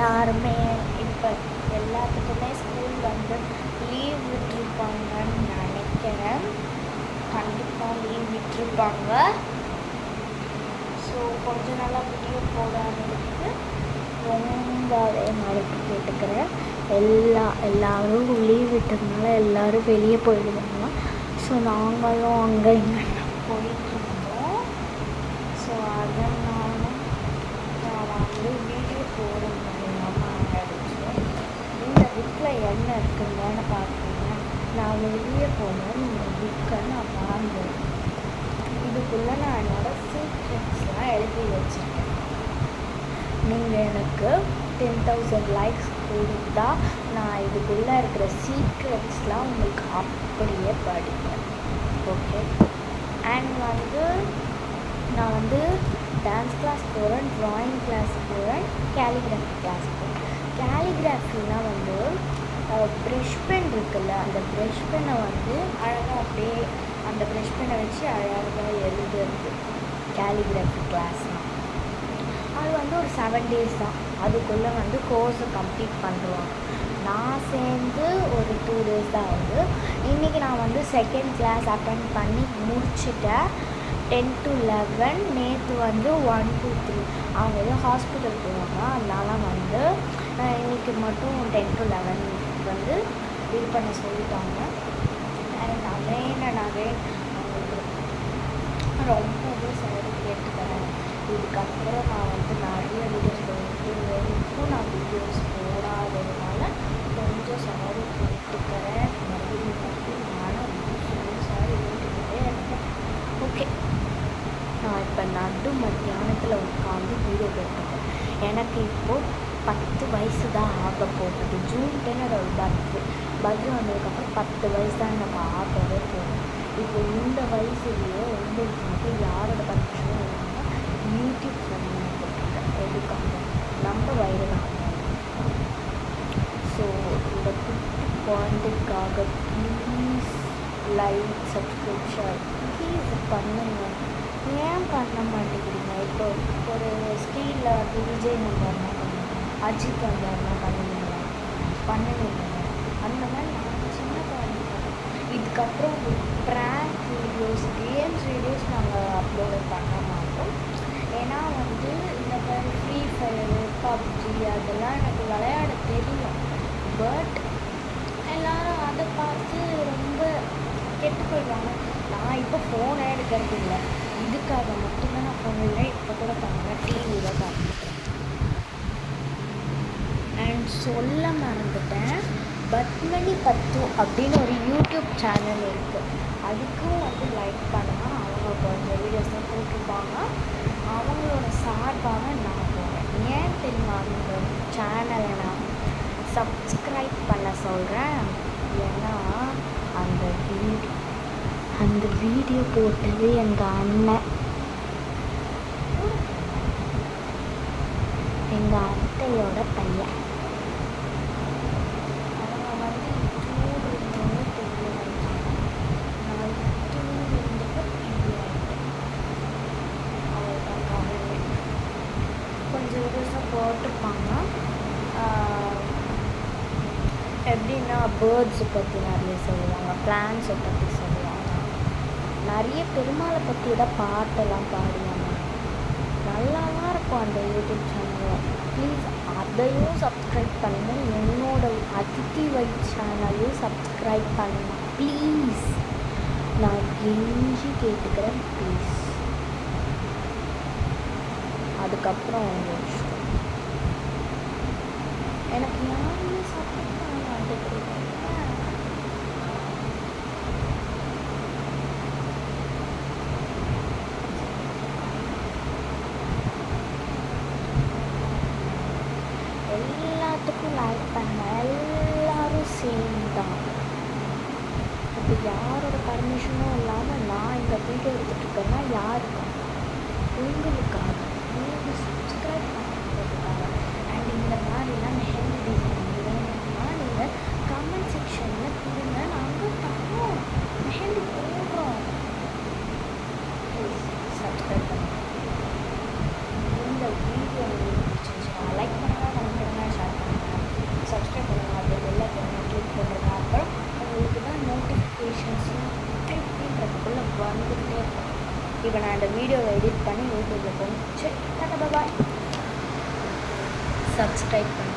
எல்லாருமே இப்போ எல்லாத்துக்குமே ஸ்கூல் வந்து லீவ் விட்டுருப்பாங்கன்னு நினைக்கிறேன். கண்டிப்பாக லீவ் விட்டுருப்பாங்க. ஸோ கொஞ்ச நாளாக வீடியோ போடாததுக்கு ரொம்பவே மறுப்பு கேட்டுக்கிறேன். எல்லோரும் லீவ் விட்டதுனால எல்லோரும் வெளியே போயிடுவாங்க. ஸோ நாங்களும் அங்கே இங்கே போயிட்டுருந்தோம். ஸோ அதனால் நான் வந்து வீடியோ போட முடியாமல் ஆகிடுச்சு. இந்த புக்கில் என்ன இருக்குங்கன்னு பார்த்தீங்கன்னா, நான் வெளியே போனேன். இந்த புக்கை நான் வாங்குவேன். இதுக்குள்ளே நான் என்னோடய சீக்ரெட்ஸ்லாம் எழுதி வச்சுருக்கேன். நீங்கள் எனக்கு 10,000 லைக்ஸ் கொடுத்தா நான் இதுக்குள்ளே இருக்கிற சீக்ரெட்ஸ்லாம் உங்களுக்கு அப்படியே படிப்பேன். ஓகே. அண்ட் வந்து நான் வந்து டான்ஸ் கிளாஸ் போகிறேன், ட்ராயிங் கிளாஸ் போகிறேன், கேலிகிராஃபி கிளாஸ் போகிறேன். கேலிகிராஃபினால் வந்து ப்ரெஷ் பென் இருக்குல்ல, அந்த ப்ரெஷ் பென்னை வந்து அழகாக அப்படியே அந்த ப்ரெஷ் பென்னை வச்சு அழகாக எழுதுறது கேலிகிராஃபி கிளாஸ்னால். அது வந்து ஒரு 7 days தான். அதுக்குள்ளே வந்து கோர்ஸை கம்ப்ளீட் பண்ணுவாங்க. நான் சேர்ந்து ஒரு 2 days தான் ஆகுது. இன்றைக்கி நான் வந்து செகண்ட் கிளாஸ் அட்டெண்ட் பண்ணி முடிச்சுட்டேன். 10 to 11. நேற்று வந்து 1 to 3 அவங்க எதுவும் ஹாஸ்பிட்டல் போவாங்க. அதனால வந்து இன்றைக்கி மட்டும் 10 to 11 வந்து இது பண்ண சொல்லிட்டாங்க. அண்ட் அகைன் அவங்களுக்கு ரொம்பவே சரி கேட்டுக்கிறேன். இதுக்கப்புறம் நான் வந்து நிறைய வீடியோஸ் போயிருக்கும். நான் வீடியோஸ் போடாததுனால கொஞ்சம் சாரி கேட்டுக்கிறேன். மறுபடியும் நானும் சாரி கேட்டுக்கிட்டே இருக்கேன். ஓகே. நான் இப்போ நடு மத்தியானத்தில் உட்காந்து வீடியோ கேட்டுருக்கேன். எனக்கு இப்போது 10 வயசு தான் ஆக போகுது. ஜூன் 10 அதோட பர்த்டே வந்ததுக்கப்புறம் 10 வயசு தான் எனக்கு ஆகவே போகும். இப்போ இந்த வயசுலேயே உங்களுக்கு மட்டும் யாரோட பர்மிஷனும் இல்லாமல் யூடியூப் சேனல் போட்டிருக்கேன். எதுக்காக? நம்ம வைரலாக. ஸோ இந்த குட்டி பாயிண்ட்டுக்காக ப்ளீஸ் லைக், சப்ஸ்கிரிப்ஷன் ப்ளீஸ் பண்ணுங்க. ஏன் பண்ண மாட்டேங்கிறீங்க? இப்போ ஒரு ஸ்கீலில் வந்து விஜய் நம்பர்னா பண்ணுங்க, அஜித் நம்பர்னா பண்ணுவீங்க. அந்த மாதிரி நாங்கள் சின்ன குழந்தைங்க. இதுக்கப்புறம் ப்ராங்க் வீடியோஸ், கேம்ஸ் வீடியோஸ் நாங்கள் அப்லோடு பண்ண மாட்டோம். ஏன்னா வந்து இந்த மாதிரி ஃப்ரீ ஃபயரு, பப்ஜி அதெல்லாம் எனக்கு விளையாட தெரியும். பட் எல்லோரும் அதை பார்த்து ரொம்ப கெட்டு போயிடுவாங்க. நான் இப்போ ஃபோனே எடுக்கிறது இல்லை. இதுக்காக மட்டும்தான் நான் ஃபோன் இல்லை. இப்போ கூட பண்ணுவேன், டிவியில் பார்ப்பேன். அண்ட் சொல்ல மறந்துட்டேன், பத்மினி பத்து அப்படின்னு ஒரு யூடியூப் சேனல் இருக்குது. அதுக்கும் வந்து லைக் பண்ணால் அவங்க கொஞ்சம் வீடியோஸ் தான் போட்டிருப்பாங்க. அவங்களோட சார்பாக நான் போகிறேன். ஏன் தெரியுமா அந்த சேனலை நான் சப்ஸ்கிரைப் பண்ண சொல்கிறேன்? ஏன்னா அந்த வீடியோ போட்டது எங்கள் அண்ணன், எங்கள் அத்தையோட பையன். அவங்க வந்து டூர் இருந்தவங்க தெரியல. நான் டூர் இருந்தப்போ அவ்வளோதான். கொஞ்சம் வீடியோஸாக போட்டிருப்பாங்க. எப்படின்னா பேர்ட்ஸை பற்றி நிறைய சொல்லுவாங்க, பிளான்ஸை பற்றி சொல்லுவாங்க, நிறைய பெருமாளை பற்றி தான் பாட்டெல்லாம் பாடுவாங்க. நல்லாதான் இருக்கும் அந்த யூடியூப் சேனலில். ப்ளீஸ் அதையும் சப்ஸ்கிரைப் பண்ணுங்கள். என்னோட அதித்தி வைட் சேனலையும் சப்ஸ்கிரைப் பண்ணுங்கள் ப்ளீஸ். நான் கெஞ்சி கேட்டுக்கிறேன் ப்ளீஸ். அதுக்கப்புறம் எனக்கு யாருமே சப்போர்ட் பண்ண மாட்டேங்கிறீங்க. எல்லாத்துக்கும் லைக் பண்ண எல்லோரும் சேம் தான். இப்போ யாரோட பர்மிஷனும் இல்லாமல் நான் இந்த வீடியோ எடுத்துகிட்ருக்கேன்னா யாருக்காக? உங்களுக்காக. நீங்கள் சப்ஸ்கிரைப் பண்ணுறதுக்காக. அண்ட் இந்த மாதிரிலாம் மெஹந்தி டிசைன் வேணும்னா நீங்கள் கமெண்ட் செக்ஷனில் கொடுங்க. நாங்கள் தரோம், மெஹந்தி போடுறோம். ப்ளீஸ் சப்ஸ்கிரைப் பண்ணுங்கள். இந்த வீடியோ உங்களுக்கு பிடிச்சிருந்துச்சுன்னா லைக் பண்ணுங்கள், கமெண்ட் பண்ணுங்கள், ஷேர் வந்துக்கிட்டே இருக்கும். இப்போ நான் இந்த வீடியோவை எடிட் பண்ணி யூடியூப்பில் போகணும். சரி, பாய். சப்ஸ்கிரைப் பண்ணி